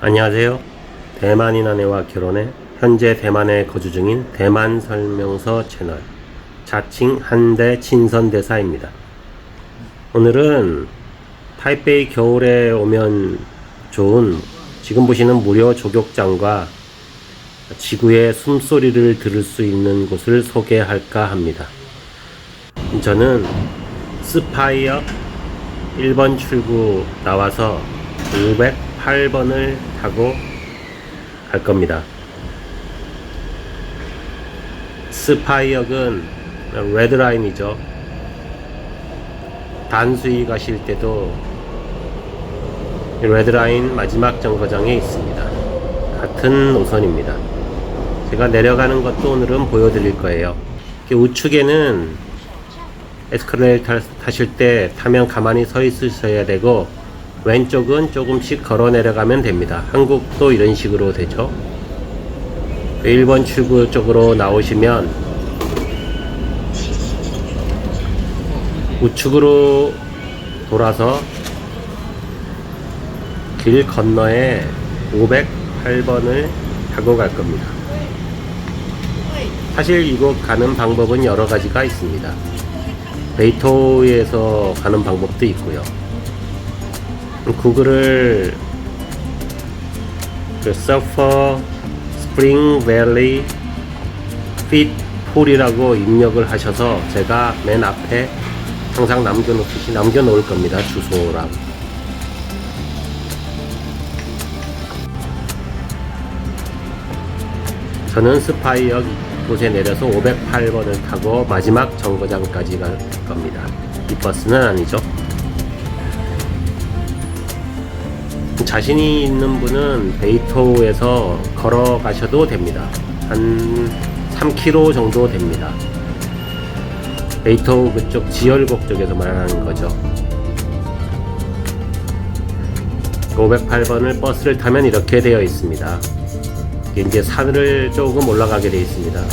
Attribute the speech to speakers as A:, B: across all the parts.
A: 안녕하세요. 대만인 아내와 결혼해 현재 대만에 거주 중인 대만 설명서 채널 자칭 한대 친선대사입니다. 오늘은 타이베이 겨울에 오면 좋은 지금 보시는 무료 조격장과 지구의 숨소리를 들을 수 있는 곳을 소개할까 합니다. 저는 스파이어 1번 출구 나와서 508번을 타고 갈 겁니다. 스파이역은 레드라인이죠. 단수이 가실 때도 레드라인 마지막 정거장에 있습니다. 같은 노선입니다. 제가 내려가는 것도 오늘은 보여드릴 거예요. 우측에는 에스컬레이터 타실 때 타면 가만히 서 있으셔야 되고, 왼쪽은 조금씩 걸어 내려가면 됩니다. 한국도 이런 식으로 되죠. 1번 출구 쪽으로 나오시면 우측으로 돌아서 길 건너에 508번을 타고 갈 겁니다. 사실 이곳 가는 방법은 여러 가지가 있습니다. 베이토에서 가는 방법도 있고요. 구글을 서퍼 스프링 밸리 핏폴이라고 입력을 하셔서 제가 맨 앞에 항상 남겨놓을 겁니다. 주소랑. 저는 스파이역 곳에 내려서 508번을 타고 마지막 정거장까지 갈 겁니다. 이 버스는 아니죠. 자신이 있는 분은 베이토에서 걸어가셔도 됩니다. 한 3km 정도 됩니다. 베이토 그쪽 지열곡 쪽에서 말하는 거죠. 508번을 버스를 타면 이렇게 되어 있습니다. 이제 산을 조금 올라가게 되어 있습니다.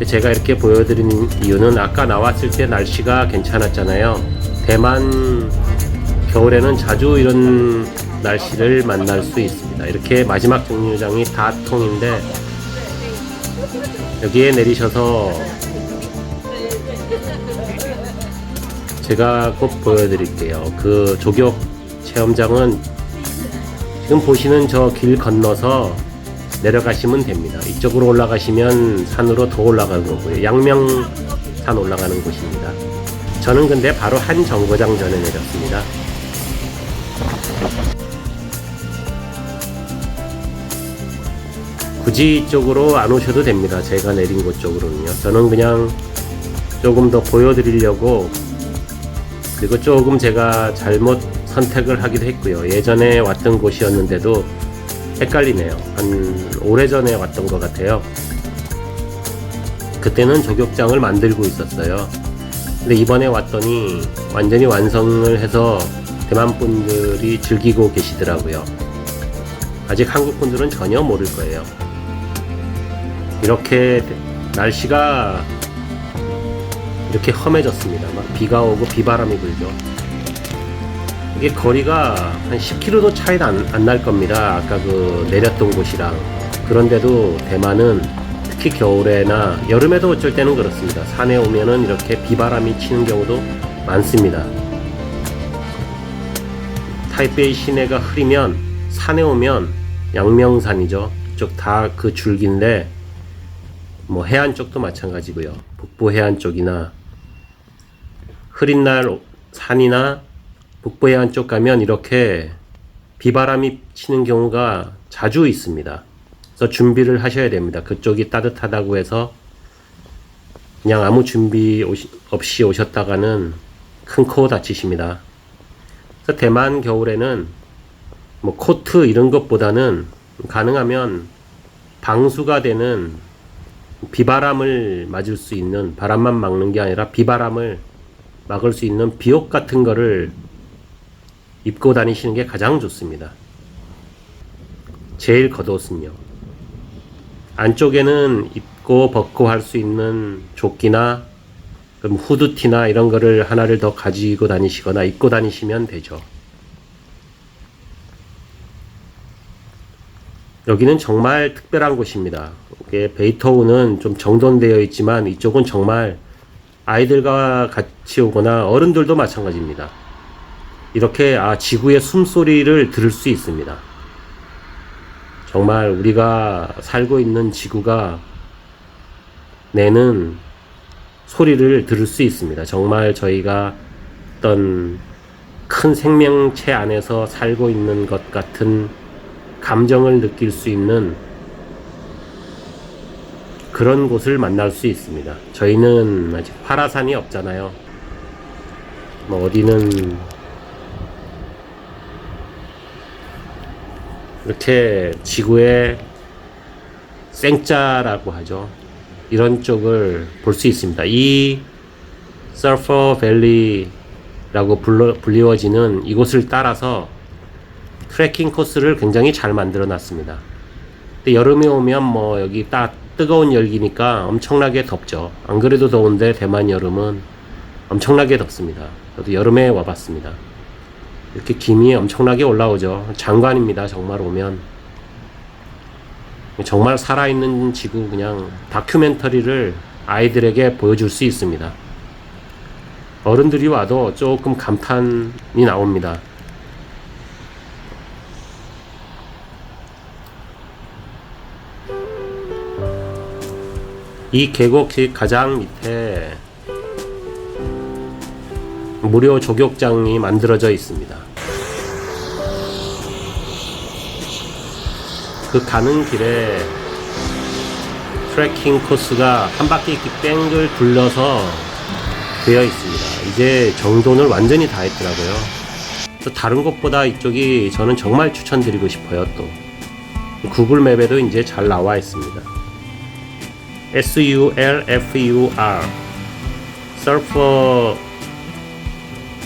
A: 제가 이렇게 보여드리는 이유는 아까 나왔을 때 날씨가 괜찮았잖아요. 대만 겨울에는 자주 이런 날씨를 만날 수 있습니다. 이렇게 마지막 정류장이 다통인데 여기에 내리셔서 제가 꼭 보여드릴게요. 그 조격 체험장은 지금 보시는 저 길 건너서 내려가시면 됩니다. 이쪽으로 올라가시면 산으로 더 올라가는 거고요. 양명산 올라가는 곳입니다. 저는 근데 바로 한 정거장 전에 내렸습니다. 굳이 이쪽으로 안 오셔도 됩니다. 제가 내린 곳 쪽으로는요. 저는 그냥 조금 더 보여드리려고, 그리고 조금 제가 잘못 선택을 하기도 했고요. 예전에 왔던 곳이었는데도 헷갈리네요. 한 오래전에 왔던 것 같아요. 그때는 조격장을 만들고 있었어요. 근데 이번에 왔더니 완전히 완성을 해서 대만 분들이 즐기고 계시더라고요. 아직 한국 분들은 전혀 모를 거예요. 이렇게 날씨가 이렇게 험해졌습니다. 막 비가 오고 비바람이 불죠. 이게 거리가 한 10km도 차이도 안 날 겁니다. 아까 그 내렸던 곳이랑. 그런데도 대만은 특히 겨울에나 여름에도 어쩔 때는 그렇습니다. 산에 오면은 이렇게 비바람이 치는 경우도 많습니다. 타이베이 시내가 흐리면 산에 오면 양명산이죠. 이쪽 다 그 줄기인데, 뭐 해안 쪽도 마찬가지고요. 북부 해안 쪽이나 흐린 날 산이나 북부 해안 쪽 가면 이렇게 비바람이 치는 경우가 자주 있습니다. 그래서 준비를 하셔야 됩니다. 그쪽이 따뜻하다고 해서 그냥 아무 준비 없이 오셨다가는 큰 코 다치십니다. 그래서 대만 겨울에는 뭐 코트 이런 것보다는 가능하면 방수가 되는 비바람을 맞을 수 있는, 바람만 막는 게 아니라 비바람을 막을 수 있는 비옷 같은 거를 입고 다니시는 게 가장 좋습니다. 제일 겉옷은요. 안쪽에는 입고 벗고 할 수 있는 조끼나 후드티나 이런 거를 하나를 더 가지고 다니시거나 입고 다니시면 되죠. 여기는 정말 특별한 곳입니다. 이게 베이토우는 좀 정돈되어 있지만 이쪽은 정말 아이들과 같이 오거나 어른들도 마찬가지입니다. 이렇게 지구의 숨소리를 들을 수 있습니다. 정말 우리가 살고 있는 지구가 내는 소리를 들을 수 있습니다. 정말 저희가 어떤 큰 생명체 안에서 살고 있는 것 같은 감정을 느낄 수 있는 그런 곳을 만날 수 있습니다. 저희는 아직 화라산이 없잖아요. 뭐 어디는 이렇게 지구의 생자라고 하죠. 이런 쪽을 볼 수 있습니다. 이 서퍼 밸리라고 불리워지는 이곳을 따라서 트레킹 코스를 굉장히 잘 만들어 놨습니다. 근데 여름에 오면 뭐 여기 뜨거운 열기니까 엄청나게 덥죠. 안 그래도 더운데 대만 여름은 엄청나게 덥습니다. 저도 여름에 와봤습니다. 이렇게 김이 엄청나게 올라오죠. 장관입니다. 정말 오면 정말 살아있는 지구 그냥 다큐멘터리를 아이들에게 보여줄 수 있습니다. 어른들이 와도 조금 감탄이 나옵니다. 이 계곡 가장 밑에 무료 조격장이 만들어져 있습니다. 그 가는 길에 트레킹 코스가 한 바퀴 뺑글 둘러서 되어 있습니다. 이제 정돈을 완전히 다 했더라고요. 또 다른 곳보다 이쪽이 저는 정말 추천드리고 싶어요. 또 구글맵에도 이제 잘 나와 있습니다. SULFUR 서퍼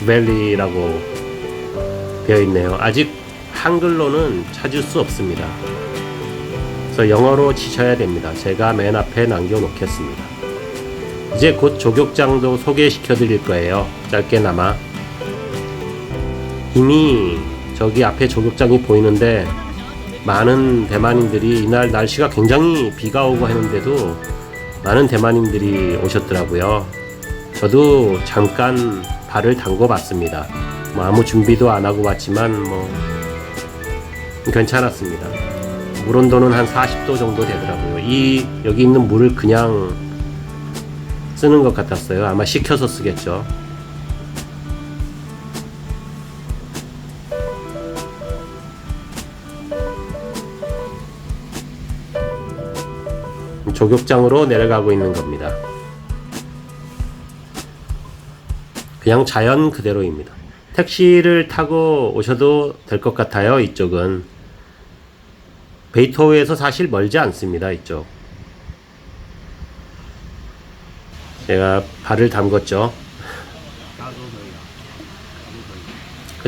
A: 밸리라고 되어 있네요. 아직 한글로는 찾을 수 없습니다. 그래서 영어로 치셔야 됩니다. 제가 맨 앞에 남겨 놓겠습니다. 이제 곧 조격장도 소개시켜 드릴 거예요. 짧게나마. 이미 저기 앞에 조격장이 보이는데 많은 대만인들이 이날 날씨가 굉장히 비가 오고 했는데도 많은 대만인들이 오셨더라고요. 저도 잠깐 발을 담궈 봤습니다. 뭐 아무 준비도 안 하고 왔지만 뭐 괜찮았습니다. 물 온도는 한 40도 정도 되더라고요. 여기 있는 물을 그냥 쓰는 것 같았어요. 아마 식혀서 쓰겠죠. 조격장으로 내려가고 있는 겁니다. 그냥 자연 그대로입니다. 택시를 타고 오셔도 될 것 같아요. 이쪽은 베이토우에서 사실 멀지 않습니다. 이쪽 제가 발을 담궜죠.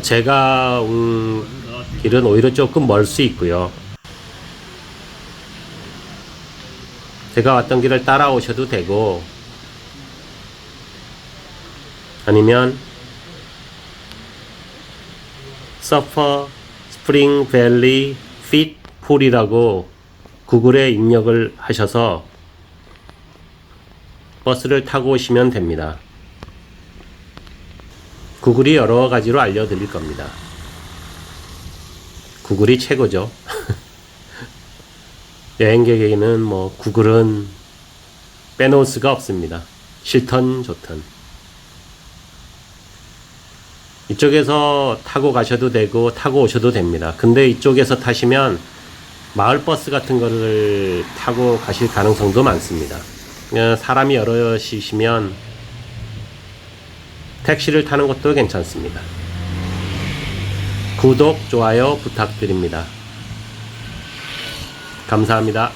A: 제가 온 길은 오히려 조금 멀 수 있고요. 제가 왔던 길을 따라오셔도 되고 아니면 서퍼 스프링 밸리 핏 풀이라고 구글에 입력을 하셔서 버스를 타고 오시면 됩니다. 구글이 여러 가지로 알려드릴 겁니다. 구글이 최고죠. 여행객에게는 뭐 구글은 빼놓을 수가 없습니다. 싫던 좋던. 이쪽에서 타고 가셔도 되고 타고 오셔도 됩니다. 근데 이쪽에서 타시면 마을버스 같은 거를 타고 가실 가능성도 많습니다. 사람이 여럿이시면 택시를 타는 것도 괜찮습니다. 구독, 좋아요 부탁드립니다. 감사합니다.